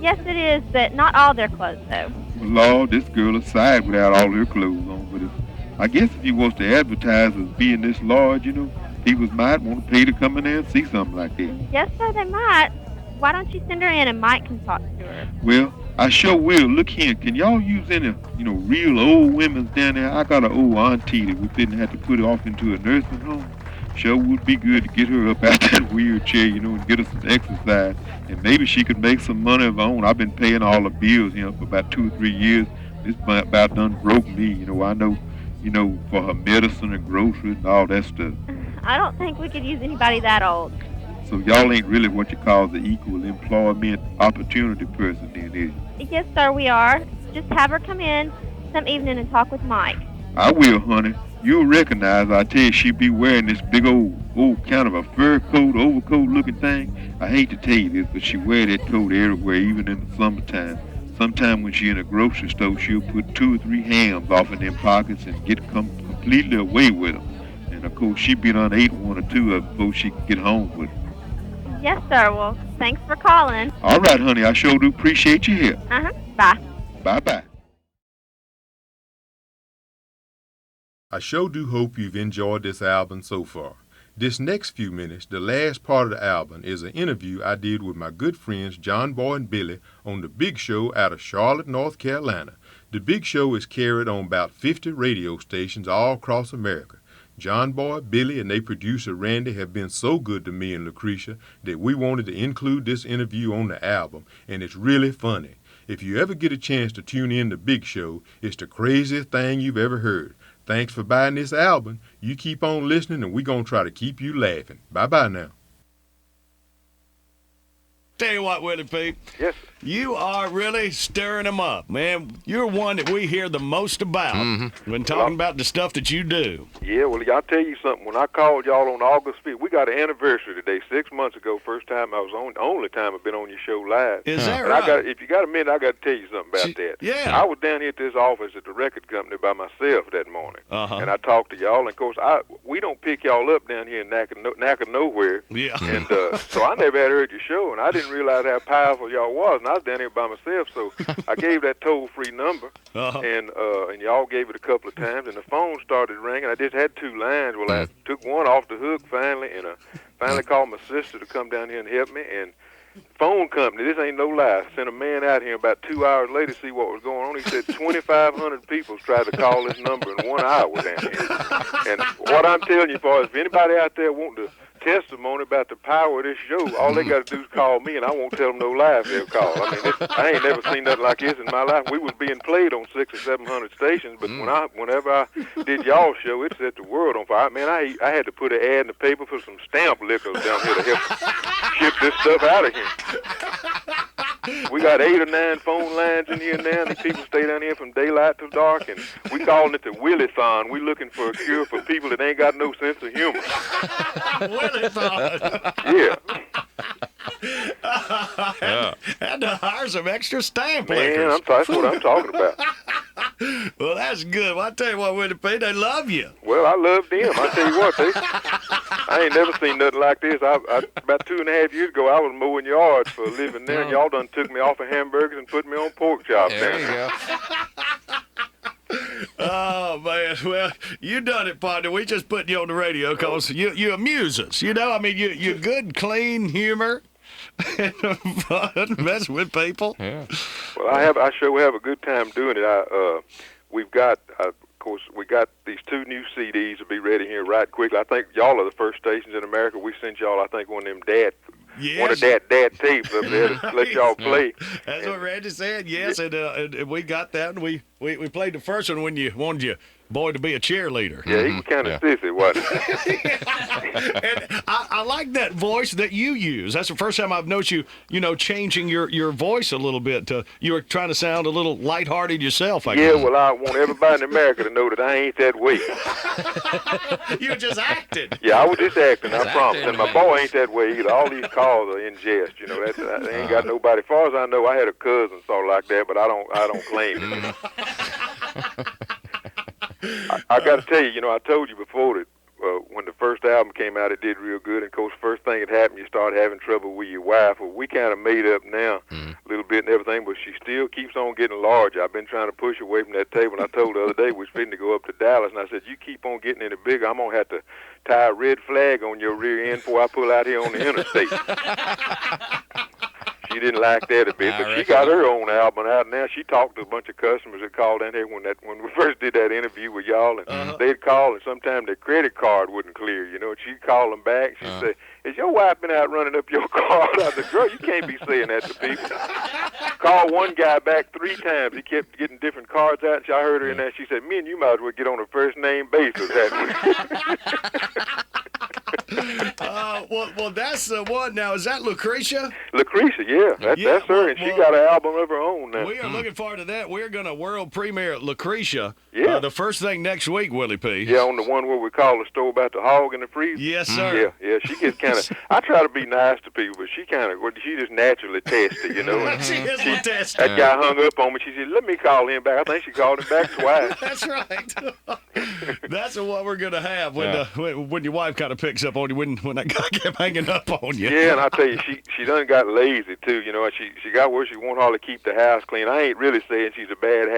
Yes, it is, but not all their clothes, though. Well, Lord, this girl is side without all her clothes on. But I guess if he wants to advertise as being this large, you know, people might want to pay to come in there and see something like that. Yes, sir, they might. Why don't you send her in and Mike can talk to her? Well, I sure will. Look here, can y'all use any, real old women down there? I got an old auntie that we didn't have to put off into a nursing home. Sure would be good to get her up out that wheelchair, and get her some exercise. And maybe she could make some money of her own. I've been paying all the bills, for about 2 or 3 years. It's about done broke me. I know, for her medicine and groceries and all that stuff. I don't think we could use anybody that old. So y'all ain't really what you call the equal employment opportunity person then, is you? Yes, sir, we are. Just have her come in some evening and talk with Mike. I will, honey. You'll recognize, I tell you, she be wearing this big old kind of a fur coat, overcoat looking thing. I hate to tell you this, but she wear that coat everywhere, even in the summertime. Sometime when she in a grocery store, she'll put 2 or 3 hams off in them pockets and get completely away with them. And of course, she be done ate 1 or 2 of them before she can get home with them. Yes, sir. Well, thanks for calling. All right, honey. I sure do appreciate you here. Bye. Bye-bye. I sure do hope you've enjoyed this album so far. This next few minutes, the last part of the album, is an interview I did with my good friends John Boy and Billy on The Big Show out of Charlotte, North Carolina. The Big Show is carried on about 50 radio stations all across America. John Boy, Billy, and their producer Randy have been so good to me and Lucretia that we wanted to include this interview on the album, and it's really funny. If you ever get a chance to tune in to Big Show, it's the craziest thing you've ever heard. Thanks for buying this album. You keep on listening, and we're going to try to keep you laughing. Bye-bye now. tell you what, Willie P. Yes. You are really stirring them up, man. You're one that we hear the most about when talking about the stuff that you do. Yeah, well, I'll tell you something. When I called y'all on August 5th, we got an anniversary today. 6 months ago, first time I was on, the only time I've been on your show live. Is that and right? If you got a minute, I got to tell you something about that. Yeah. I was down here at this office at the record company by myself that morning, and I talked to y'all. And of course, we don't pick y'all up down here in Knack of Nowhere. Yeah. And so I never had heard your show, and I didn't realize how powerful y'all was. And I was down here by myself. So I gave that toll-free number, and y'all gave it a couple of times, and the phone started ringing. I just had 2 lines. Well, I took one off the hook finally, and finally called my sister to come down here and help me. And phone company, this ain't no lie, sent a man out here about 2 hours later to see what was going on. He said 2,500 people tried to call this number in 1 hour down here. And what I'm telling you, boys, if anybody out there wanting to testimony about the power of this show, all they got to do is call me, and I won't tell them no lie if they'll call. I mean, I ain't never seen nothing like this in my life. We was being played on 600 or 700 stations, but whenever I did y'all's show, it set the world on fire. Man, I had to put an ad in the paper for some stamp liquors down here to help ship this stuff out of here. We got 8 or 9 phone lines in here now, and people stay down here from daylight till dark, and we calling it the Willie-thon. We looking for a cure for people that ain't got no sense of humor. Yeah. Had to hire some extra stamp Man, lickers. that's what I'm talking about. Well, that's good. Well, I tell you what, Willie P, they love you. Well, I love them. I tell you what, I ain't never seen nothing like this. About 2.5 years ago, I was mowing yards for a living there, and y'all done took me off of hamburgers and put me on pork chops. There you go. Oh, man. Well, you done it, partner. We just put you on the radio because you amuse us. You know, I mean, you're good, clean humor. Fun, messing with people. Yeah. Well, I sure have a good time doing it. We've got, of course, we got these 2 new CDs to be ready here right quickly. I think y'all are the first stations in America. We sent y'all, I think, one of them dad tapes up there to let y'all play. That's what Randy said. Yes, and we got that, and we played the first one when you wanted your boy to be a cheerleader. Yeah, he was kind of sissy, wasn't he? And I like that voice that you use. That's the first time I've noticed you changing your voice a little bit. You were trying to sound a little lighthearted yourself, I guess. Yeah, well, I want everybody in America to know that I ain't that way. You just acted. Yeah, I was just acting, I promise. And my boy ain't that way either. All these calls are in jest, you know. They ain't got nobody. As far as I know, I had a cousin sort of like that, but I don't claim it. I got to tell you, I told you before that when the first album came out, it did real good. And, of course, first thing that happened, you started having trouble with your wife. Well, we kind of made up now a little bit and everything, but she still keeps on getting larger. I've been trying to push away from that table, and I told her the other day we was fitting to go up to Dallas, and I said, you keep on getting any bigger, I'm going to have to tie a red flag on your rear end before I pull out here on the interstate. She didn't like that a bit, but she got her own album out now. She talked to a bunch of customers that called down here when we first did that interview with y'all, and they'd call, and sometimes their credit card wouldn't clear, and she'd call them back. She'd say, has your wife been out running up your card? I said, girl, you can't be saying that to people. Called one guy back 3 times. He kept getting different cards out, and I heard her in there. She said, me and you might as well get on a first-name basis, hadn't well, that's the one. Now, is that Lucretia? Lucretia, yeah. That's her, and she got an album of her own now. We are looking forward to that. We're going to world premiere at Lucretia. Yeah. The first thing next week, Willie P. Yeah, on the one where we call the store about the hog in the freezer. Yes, sir. Yeah, she gets kind of, I try to be nice to people, but she just naturally testy, you know. She is testy. That guy hung up on me. She said, let me call him back. I think she called him back twice. That's right. That's what we're going to have when your wife kind of picks up on you, when that guy kept hanging up on you. Yeah, and I tell you, she done got lazy, too. She got where she won't hardly keep the house clean. I ain't really saying she's a bad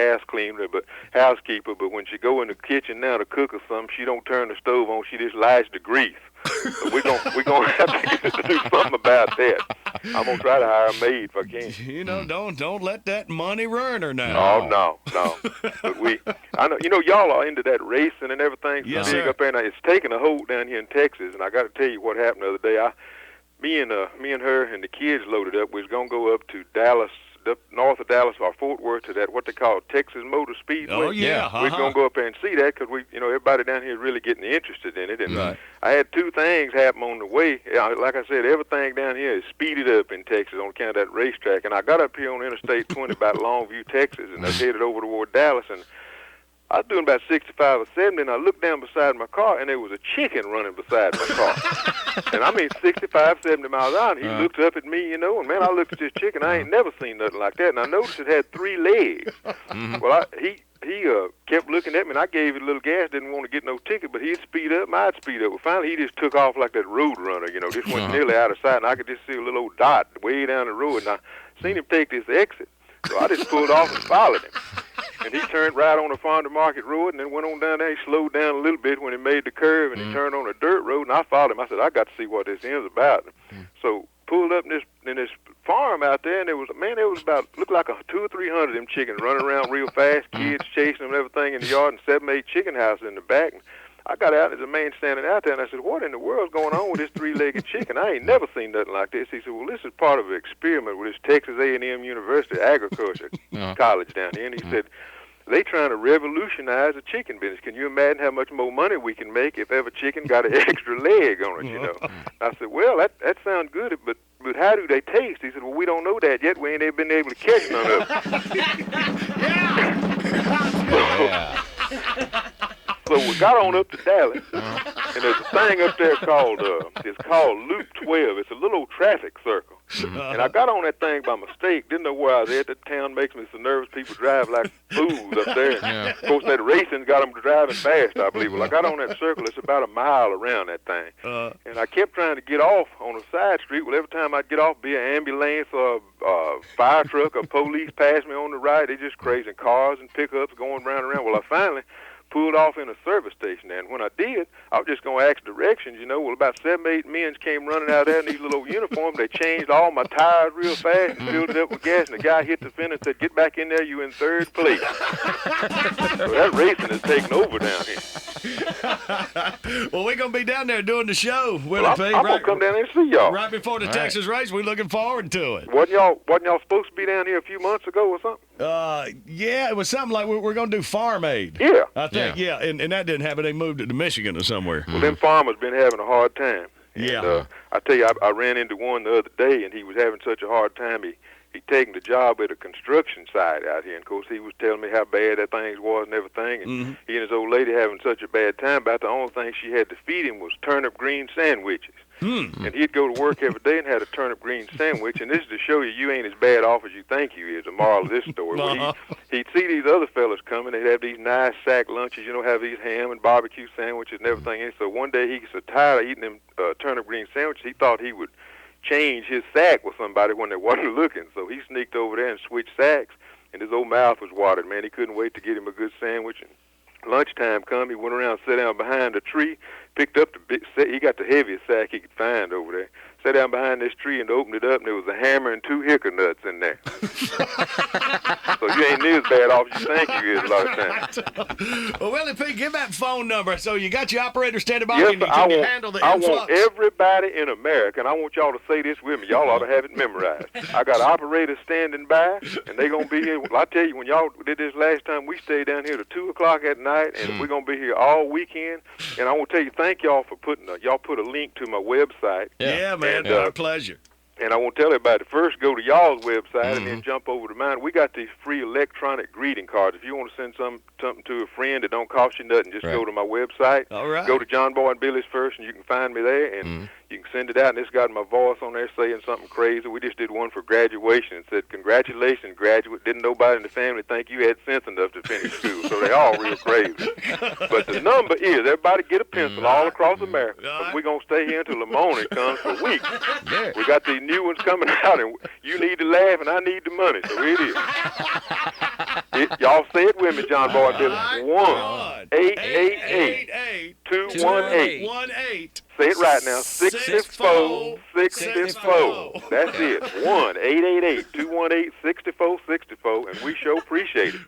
housekeeper, but when she go in the kitchen now to cook or something, she don't turn the stove on. She just lights the grease. So we're gonna have to do something about that. I'm gonna try to hire a maid if I can. Don't let that money ruin her now. Oh no. But I know y'all are into that racing and everything. Yes, big sir. up there now. It's taking a hold down here in Texas, and I got to tell you what happened the other day. Me and her and the kids loaded up. We was gonna go up to Dallas up north of Dallas or Fort Worth to that what they call Texas Motor Speedway. Oh, yeah. We're going to go up there and see that because everybody down here is really getting interested in it. And Right. I had two things happen on the way. Like I said, everything down here is speeded up in Texas on account of that racetrack. And I got up here on Interstate 20 about Longview, Texas, and I headed over toward Dallas. And I was doing about 65 or 70, and I looked down beside my car, and there was a chicken running beside my car. And I mean 65, 70 miles an hour, and he looked up at me, and man, I looked at this chicken. I ain't never seen nothing like that. And I noticed it had 3 legs. Well, he kept looking at me, and I gave it a little gas, didn't want to get no ticket, but he'd speed up, and I'd speed up. Well, finally, he just took off like that road runner, just went nearly out of sight, and I could just see a little old dot way down the road, and I seen him take this exit. So I just pulled off and followed him. And he turned right on the Farm to Market Road and then went on down there. He slowed down a little bit when he made the curve, and he turned on a dirt road, and I followed him. I said, I got to see what this is about. So pulled up in this farm out there, and there was about, looked like 200 or 300 of them chickens running around real fast, kids chasing them and everything in the yard, and 7 or 8 chicken houses in the back. And I got out, and there's a man standing out there, and I said, what in the world's going on with this 3-legged chicken? I ain't never seen nothing like this. He said, well, this is part of an experiment with this Texas A&M University Agriculture College down here. And he said, they trying to revolutionize the chicken business. Can you imagine how much more money we can make if every chicken got an extra leg on it, I said, well, that sounds good, but how do they taste? He said, well, we don't know that yet. We ain't ever been able to catch none of them. So we got on up to Dallas, and there's a thing up there called Loop 12. It's a little old traffic circle. And I got on that thing by mistake. Didn't know where I was at. That town makes me so nervous. People drive like fools up there. And of course, that racing got them driving fast, I believe. Well, I got on that circle. It's about a mile around that thing. And I kept trying to get off on a side street. Well, every time I'd get off, be an ambulance or a fire truck or police pass me on the right. They just crazy. Cars and pickups going round and around. Well, I finally pulled off in a service station there. And when I did, I was just going to ask directions, Well, about 7 or 8 men came running out there in these little uniforms. They changed all my tires real fast and filled it up with gas. And the guy hit the fender and said, get back in there, you in 3rd place. So that racing is taking over down here. Well, we're going to be down there doing the show, Willie Well, P. I'm going to come down there and see y'all. Right before the Texas race. We're looking forward to it. Wasn't y'all supposed to be down here a few months ago or something? Yeah, it was something like we're going to do Farm Aid. Yeah. I think, yeah. And that didn't happen. They moved it to Michigan or somewhere. Well, them farmers been having a hard time. Yeah. And, I tell you, I ran into one the other day, and he was having such a hard time. He taken the job at a construction site out here, and of course he was telling me how bad that thing was and everything. And he and his old lady having such a bad time. About the only thing she had to feed him was turnip green sandwiches. And he'd go to work every day and had a turnip green sandwich. And this is to show you ain't as bad off as you think you is. The moral of this story. Well, he'd see these other fellas coming. They'd have these nice sack lunches, have these ham and barbecue sandwiches and everything. And so one day he was so tired of eating them turnip green sandwiches, he thought he would change his sack with somebody when they wasn't looking. So he sneaked over there and switched sacks, and his old mouth was watered. Man, he couldn't wait to get him a good sandwich. And lunchtime come, he went around, sat down behind a tree, picked up he got the heaviest sack he could find over there. Sat down behind this tree and opened it up, and there was a hammer and 2 hickory nuts in there. So you ain't near as bad off as you think you is a lot of times. Well, Willie P., give that phone number. So you got your operator standing by. Yes, Can you handle the influx? I want everybody in America, and I want y'all to say this with me. Y'all ought to have it memorized. I got operators standing by, and they going to be here. Well, I tell you, when y'all did this last time, we stayed down here to 2 o'clock at night, and we're going to be here all weekend. And I want to tell you, thank y'all for y'all put a link to my website. Yeah, man. Our pleasure. And I want to tell everybody, first go to y'all's website and then jump over to mine. We got these free electronic greeting cards. If you want to send something to a friend that don't cost you nothing, just go to my website. All right. Go to John Boy and Billy's first, and you can find me there. And you can send it out, and it's got my voice on there saying something crazy. We just did one for graduation and said, congratulations, graduate. Didn't nobody in the family think you had sense enough to finish school. So they all real crazy. But the number is, everybody get a pencil all across America. We're going to stay here until the morning comes for weeks. We got these new ones coming out, and you need to laugh, and I need the money. So it is. Y'all say it with me, John Boy and Billy. 1-888-218. Say it right now. 64. That's it. 1-888-218-6464, and we sure appreciate it.